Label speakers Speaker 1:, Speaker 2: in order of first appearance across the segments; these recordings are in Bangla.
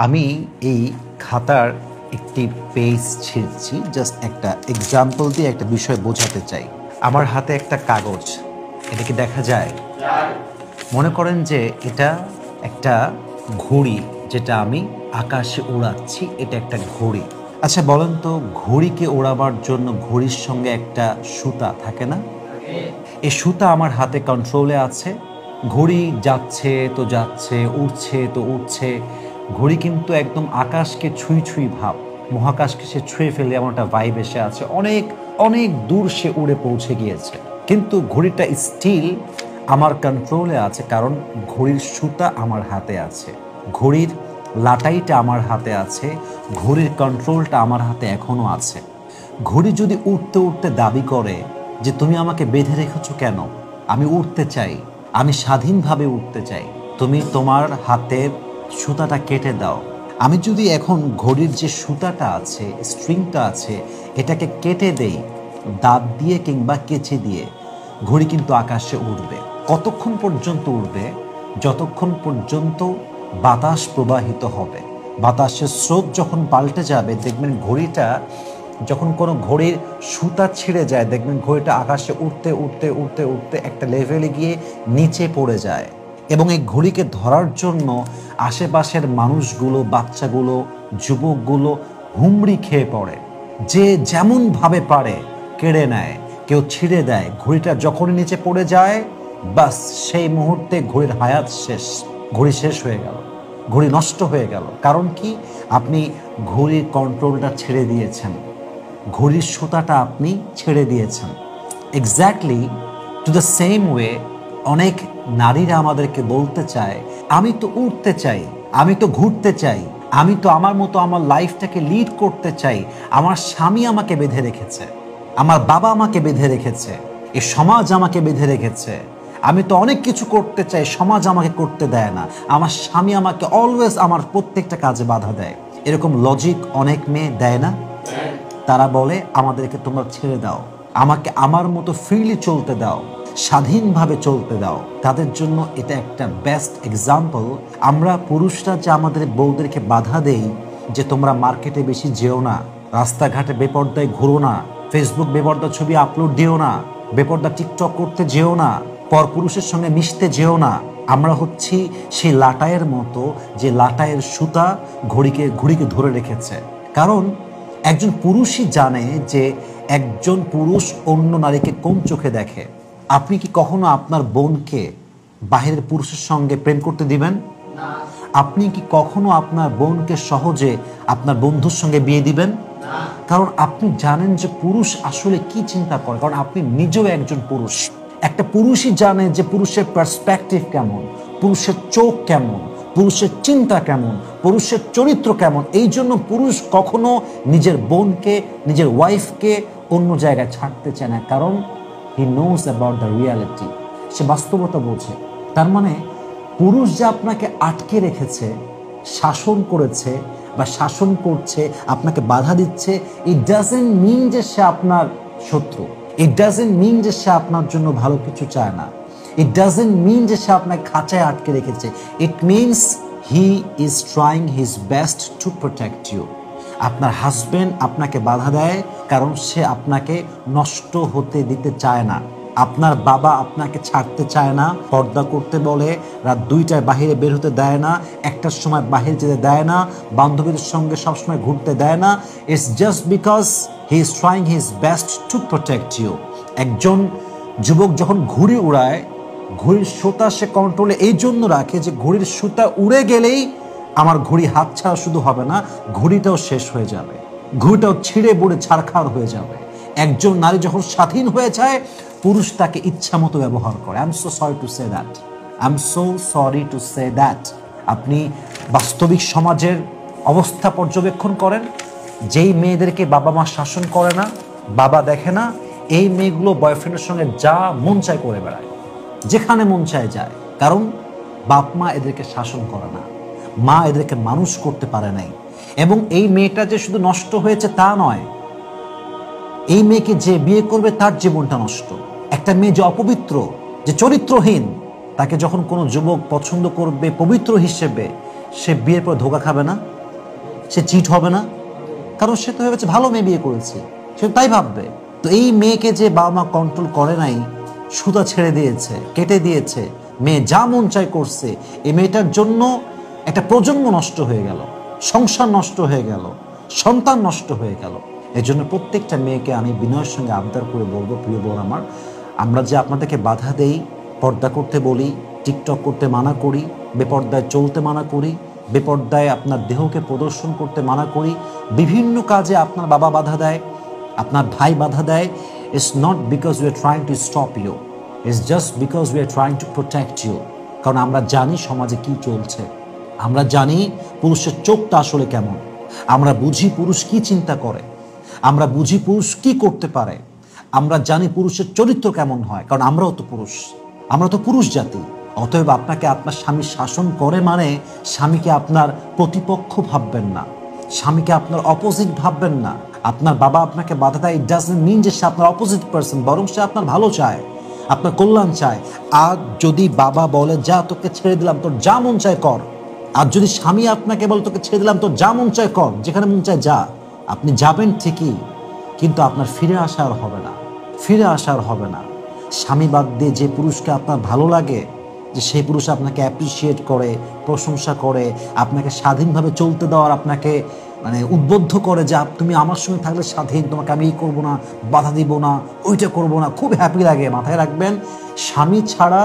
Speaker 1: আমি এই খাতার একটি পেজ ছিঁড়ছি, জাস্ট একটা এক্সাম্পল দিয়ে একটা বিষয় বোঝাতে চাই। আমার হাতে একটা কাগজ, এটা কি দেখা যায়? মনে করেন যে এটা একটা ঘড়ি, যেটা আমি আকাশে উড়াচ্ছি, এটা একটা ঘড়ি। আচ্ছা বলেন তো, ঘড়িকে ওড়াবার জন্য ঘড়ির সঙ্গে একটা সুতা থাকে না? এই সুতা আমার হাতে কন্ট্রোলে আছে। ঘড়ি যাচ্ছে তো যাচ্ছে, উড়ছে তো উড়ছে। ঘড়ি কিন্তু একদম আকাশকে ছুঁই ছুঁই ভাব, মহাকাশকে সে ছুঁয়ে ফেলে, এমন একটা ভাইব এসে আছে। অনেক অনেক দূর সে উড়ে পৌঁছে গিয়েছে, কিন্তু ঘড়িটা স্টিল আমার কন্ট্রোলে আছে, কারণ ঘড়ির সুতা আমার হাতে আছে, ঘড়ির লাটাইটা আমার হাতে আছে, ঘড়ির কন্ট্রোলটা আমার হাতে এখনো আছে। ঘড়ি যদি উঠতে উঠতে দাবি করে যে তুমি আমাকে বেঁধে রেখেছো কেন, আমি উঠতে চাই, আমি স্বাধীনভাবে উঠতে চাই, তুমি তোমার হাতের সুতাটা কেটে দাও। আমি যদি এখন ঘড়ির যে সুতাটা আছে, স্ট্রিংটা আছে, এটাকে কেটে দেই দাঁত দিয়ে কিংবা কেচে দিয়ে, ঘড়ি কিন্তু আকাশে উড়বে। কতক্ষণ পর্যন্ত উড়বে? যতক্ষণ পর্যন্ত বাতাস প্রবাহিত হবে। বাতাসের স্রোত যখন পাল্টে যাবে, দেখবেন ঘড়িটা, যখন কোনো ঘড়ির সুতা ছিঁড়ে যায়, দেখবেন ঘড়িটা আকাশে উঠতে উঠতে উঠতে উঠতে একটা লেভেলে গিয়ে নিচে পড়ে যায়। এবং এই ঘড়িকে ধরার জন্য আশেপাশের মানুষগুলো, বাচ্চাগুলো, যুবকগুলো হুমড়ি খেয়ে পড়ে। যে যেমনভাবে পারে কেড়ে নেয়, কেউ ছিঁড়ে দেয়। ঘড়িটা যখনই নিচে পড়ে যায়, বাস সেই মুহূর্তে ঘড়ির হায়াত শেষ, ঘড়ি শেষ হয়ে গেল, ঘড়ি নষ্ট হয়ে গেল। কারণ কি? আপনি ঘড়ির কন্ট্রোলটা ছেড়ে দিয়েছেন, ঘড়ির সুতাটা আপনি ছেড়ে দিয়েছেন। Exactly to the same way অনেক নারীরা আমাদেরকে বলতে চায়, আমি তো উঠতে চাই, আমি তো ঘুরতে চাই, আমি তো আমার মতো আমার লাইফটাকে লিড করতে চাই, আমার স্বামী আমাকে বেঁধে রেখেছে, আমার বাবা আমাকে বেঁধে রেখেছে, এই সমাজ আমাকে বেঁধে রেখেছে, আমি তো অনেক কিছু করতে চাই, সমাজ আমাকে করতে দেয় না, আমার স্বামী আমাকে অলওয়েজ আমার প্রত্যেকটা কাজে বাধা দেয়। এরকম লজিক অনেক মেয়ে দেয় না? তারা বলে আমাদেরকে তোমরা ছেড়ে দাও, আমাকে আমার মতো ফ্রিলি চলতে দাও, স্বাধীনভাবে চলতে দাও। তাদের জন্য এটা একটা বেস্ট এক্সাম্পল। আমরা পুরুষরা যে আমাদের বউদেরকে বাধা দেই যে তোমরা মার্কেটে বেশি যেও না, রাস্তাঘাটে বেপর্দায় ঘুরো না, ফেসবুক বেপর্দা ছবি আপলোড দিও না, বেপর্দা টিকটক করতে যেও না, পরপুরুষের সঙ্গে মিশতে যেও না, আমরা হচ্ছি সেই লাটাইয়ের মতো, যে লাটাইয়ের সুতা ঘড়িকে ধরে রেখেছে। কারণ একজন পুরুষই জানে যে একজন পুরুষ অন্য নারীকে কোন চোখে দেখে। আপনি কি কখনো আপনার বোনকে বাহিরের পুরুষের সঙ্গে প্রেম করতে দিবেন? আপনি কি কখনো আপনার বোনকে সহজে আপনার বন্ধুর সঙ্গে বিয়ে দিবেন? কারণ আপনি জানেন যে পুরুষ আসলে কি চিন্তা করে, কারণ আপনি নিজেও একজন পুরুষ। একটা পুরুষই জানে যে পুরুষের পার্সপেক্টিভ কেমন, পুরুষের চোখ কেমন, পুরুষের চিন্তা কেমন, পুরুষের চরিত্র কেমন। এই জন্য পুরুষ কখনো নিজের বোনকে, নিজের ওয়াইফকে অন্য জায়গায় ছাড়তে চায় না, কারণ he knows about the reality, সে বাস্তবতা বোঝে। তার মানে পুরুষ যে আপনাকে আটকে রেখেছে, শাসন করেছে বা শাসন করছে, আপনাকে বাধা দিচ্ছে, ইট ডাজন্ট মিন যে সে আপনার শত্রু, ইট ডাজন্ট মিন যে সে আপনার জন্য ভালো কিছু চায় না, ইট ডাজন্ট মিন যে সে আপনাকে খাঁচায় আটকে রেখেছে। It means he is trying his best to protect you. আপনার হাজবেন্ড আপনাকে বাধা দেয় কারণ সে আপনাকে নষ্ট হতে দিতে চায় না। আপনার বাবা আপনাকে ছাড়তে চায় না, পর্দা করতে বলে, রাত 2টায় বাহিরে বের হতে দেয় না, 1টার সময় বাহিরে যেতে দেয় না, বান্ধবীদের সঙ্গে সবসময় ঘুরতে দেয় না। It's just because he is trying his best to protect you. একজন যুবক যখন ঘুড়ি উড়ায়, ঘড়ির সুতা সে কন্ট্রোলে এই জন্য রাখে যে ঘড়ির সুতা উড়ে গেলেই আমার ঘড়ি হাত ছাড়া শুধু হবে না, ঘড়িটাও শেষ হয়ে যাবে, ঘড়িটাও ছিঁড়ে বুড়ে ছারখার হয়ে যাবে। একজন নারী যখন স্বাধীন হয়ে যায়, পুরুষ তাকে ইচ্ছা মতো ব্যবহার করে। I am so sorry to say that, I am so sorry to say that. আপনি বাস্তবিক সমাজের অবস্থা পর্যবেক্ষণ করেন, যেই মেয়েদেরকে বাবা মা শাসন করে না, বাবা দেখে না, এই মেয়েগুলো বয়ফ্রেন্ডের সঙ্গে যা মন চায় করে বেড়ায়, যেখানে মন চায় যায়। কারণ বাপ মা এদেরকে শাসন করে না, মা এদেরকে মানুষ করতে পারে নাই। এবং এই মেয়েটা যে শুধু নষ্ট হয়েছে তা নয়, এই মেয়েকে যে বিয়ে করবে তার জীবনটা নষ্ট। একটা মেয়ে যে অপবিত্র, যে চরিত্রহীন, তাকে যখন কোনো যুবক পছন্দ করবে পবিত্র হিসেবে, সে বিয়ের পর ধোঁকা খাবে না? সে চিট হবে না? কারণ সে তো ভেবেছে ভালো মেয়ে বিয়ে করেছে, সে তাই ভাববে। তো এই মেয়েকে যে বাবা মা কন্ট্রোল করে নাই, সুতা ছেড়ে দিয়েছে, কেটে দিয়েছে, মেয়ে যা মন চাই করছে, এই মেয়েটার জন্য একটা প্রজন্ম নষ্ট হয়ে গেল, সংসার নষ্ট হয়ে গেল, সন্তান নষ্ট হয়ে গেল। এই জন্য প্রত্যেকটা মেয়েকে আমি বিনয়ের সঙ্গে আবদার করে বলবো, প্রিয় বোন আমার, আমরা যে আপনাদেরকে বাধা দেই, পর্দা করতে বলি, টিকটক করতে মানা করি, বেপর্দায় চলতে মানা করি, বেপর্দায় আপনার দেহকে প্রদর্শন করতে মানা করি, বিভিন্ন কাজে আপনার বাবা বাধা দেয়, আপনার ভাই বাধা দেয়, it's not because we are trying to stop you, it's just because we are trying to protect you. কারণ আমরা জানি সমাজে কি চলছে, আমরা জানি পুরুষের চোখটা আসলে কেমন, আমরা বুঝি পুরুষ কি চিন্তা করে, আমরা বুঝি পুরুষ কি করতে পারে, আমরা জানি পুরুষের চরিত্র কেমন হয়, কারণ আমরাও তো পুরুষ, আমরা তো পুরুষ জাতি। অতএব আপনাকে আপনার স্বামী শাসন করে মানে স্বামীকে আপনার প্রতিপক্ষ ভাববেন না, স্বামীকে আপনার অপোজিট ভাববেন না। আপনার বাবা আপনাকে বাধা দেয়, ইট ডাজন্ট মিন যে সে আপনার অপোজিট পার্সন, বরং সে আপনার ভালো চায়, আপনার কল্যাণ চায়। আর যদি বাবা বলে যা তোকে ছেড়ে দিলাম, তোর যা মন চায় কর, আর যদি স্বামী আপনাকে বলে তোকে ছেড়ে দিলাম, তোর যা মন চায় কর, যেখানে মন চায় যা, আপনি যাবেন ঠিকই, কিন্তু আপনার ফিরে আসা আর হবে না, ফিরে আসা আর হবে না। স্বামী বাদ দিয়ে যে পুরুষকে আপনার ভালো লাগে, যে সেই পুরুষ আপনাকে অ্যাপ্রিসিয়েট করে, প্রশংসা করে, আপনাকে স্বাধীনভাবে চলতে দেওয়ার আপনাকে উদ্বুদ্ধ করে যে তুমি আমার সঙ্গে থাকলে স্বাধীন, তোমাকে আমি এই করবো না, বাধা দিব না, ওইটা করবো না, খুব হ্যাপি লাগে। মাথায় রাখবেন, স্বামী ছাড়া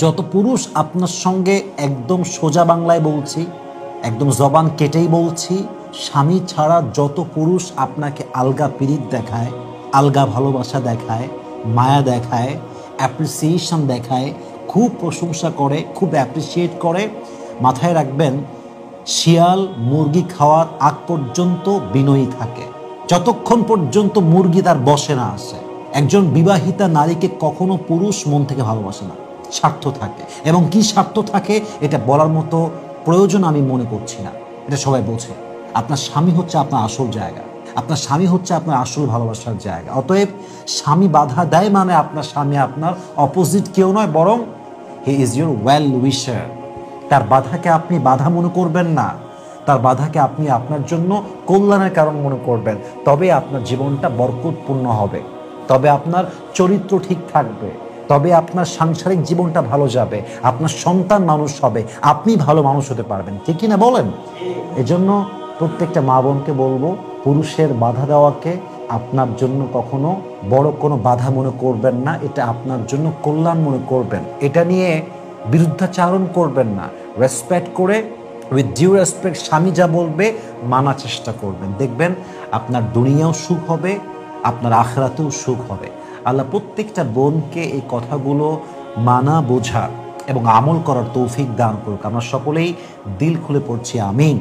Speaker 1: যত পুরুষ আপনার সঙ্গে, একদম সোজা বাংলায় বলছি, একদম জবান কেটেই বলছি, স্বামী ছাড়া যত পুরুষ আপনাকে আলগা পিরিত দেখায়, আলগা ভালোবাসা দেখায়, মায়া দেখায়, অ্যাপ্রিসিয়েশন দেখায়, খুব প্রশংসা করে, খুব অ্যাপ্রিসিয়েট করে, মাথায় রাখবেন শিয়াল মুরগি খাওয়ার আগ পর্যন্ত বিনয়ী থাকে, যতক্ষণ পর্যন্ত মুরগি তার বসে না আসে। একজন বিবাহিতা নারীকে কখনো পুরুষ মন থেকে ভালোবাসে না, স্বার্থ থাকে। এবং কি স্বার্থ থাকে এটা বলার মতো প্রয়োজন আমি মনে করছি না, এটা সবাই বোঝে। আপনার স্বামী হচ্ছে আপনার আসল জায়গা, আপনার স্বামী হচ্ছে আপনার আসল ভালোবাসার জায়গা। অতএব স্বামী বাধা দেয় মানে আপনার স্বামী আপনার অপোজিট কেউ নয়, বরং হি ইজ ইউর ওয়েল উইশার। তার বাধাকে আপনি বাধা মনে করবেন না, তার বাধাকে আপনি আপনার জন্য কল্যাণের কারণ মনে করবেন। তবে আপনার জীবনটা বরকতপূর্ণ হবে, তবে আপনার চরিত্র ঠিক থাকবে, তবে আপনার সাংসারিক জীবনটা ভালো যাবে, আপনার সন্তান মানুষ হবে, আপনি ভালো মানুষ হতে পারবেন। ঠিক কিনা বলেন? এজন্য প্রত্যেকটা মা বোনকে বলবো, পুরুষের বাধা দেওয়াকে আপনার জন্য কখনো বড় কোনো বাধা মনে করবেন না, এটা আপনার জন্য কল্যাণ মনে করবেন। এটা নিয়ে বিরুদ্ধাচারণ করবেন না, রেসপেক্ট করে, উইথ ডিউ রেসপেক্ট স্বামী যা বলবে মানার চেষ্টা করবেন। দেখবেন আপনার দুনিয়াও সুখ হবে, আপনার আখিরাতেও সুখ হবে। আল্লাহ প্রত্যেকটা বোনকে এই কথাগুলো মানা, বোঝা এবং আমল করার তৌফিক দান করুক। আমরা সকলেই দিল খুলে পড়ছি আমিন।